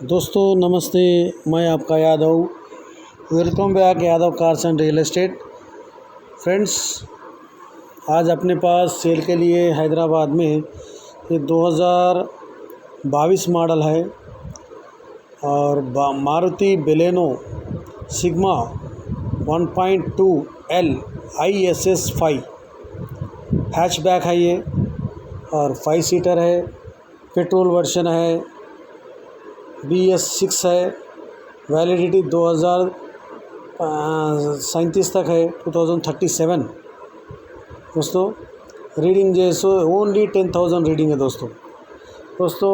दोस्तों नमस्ते, मैं आपका Yadav. Welcome back Yadav cars and real estate. Friends, आज अपने पास सेल के लिए हैदराबाद में ये 2022 मॉडल है और Maruti Baleno sigma 1.2L ISS 5 hatchback है ये और 5 सीटर है। पेट्रोल वर्जन है, BS6 है। वैलिडिटी 2037 तक है, 2037। दोस्तों रीडिंग जैसो ओनली 10,000 रीडिंग है। दोस्तों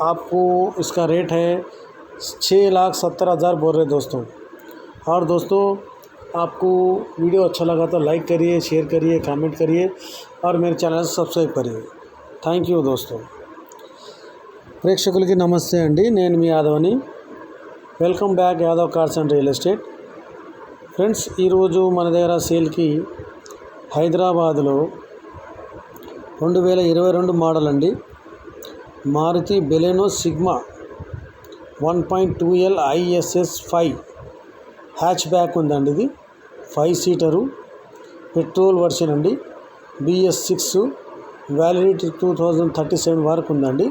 आपको इसका रेट है 6,70,000 बोल रहे दोस्तों। और दोस्तों आपको वीडियो अच्छा लगा तो लाइक करिए, शेयर करिए, कमेंट करिए और मेरे चैनल सब्सक्రైబ్ करिए। థ్యాంక్ యూ दोस्तों। ప్రేక్షకులకి నమస్తే అండి, నేను మీ యాదవ్ని। Welcome back Yadav cars and real estate. Friends, ఈరోజు మన దగ్గర సేల్కి హైదరాబాద్లో 2022 మోడల్ అండి Maruti Baleno sigma 1.2L ISS 5 hatchback ఉందండి। ఇది 5 సీటరు పెట్రోల్ వర్షన్ అండి, BS6, వ్యాలిడిటీ 2037 వరకు ఉందండి।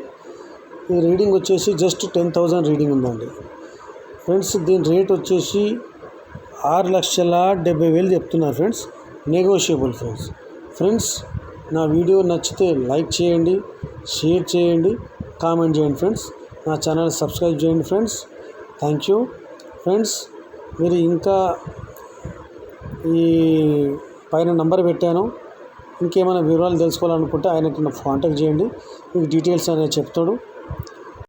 ఈ రీడింగ్ వచ్చేసి జస్ట్ 10,000 రీడింగ్ ఉందండి ఫ్రెండ్స్। దీని రేట్ వచ్చేసి 6,70,000 చెప్తున్నారు ఫ్రెండ్స్, నెగోషియబుల్ ఫ్రెండ్స్। నా వీడియో నచ్చితే లైక్ చేయండి, షేర్ చేయండి, కామెంట్ చేయండి ఫ్రెండ్స్। నా ఛానల్ సబ్స్క్రైబ్ చేయండి ఫ్రెండ్స్। Thank you friends. మీరు ఇంకా ఈ పైన నంబర్ పెట్టాను, ఇంకేమైనా వివరాలు తెలుసుకోవాలనుకుంటే ఆయనకి కాంటాక్ట్ చేయండి, మీకు డీటెయిల్స్ అనేది చెప్తాడు।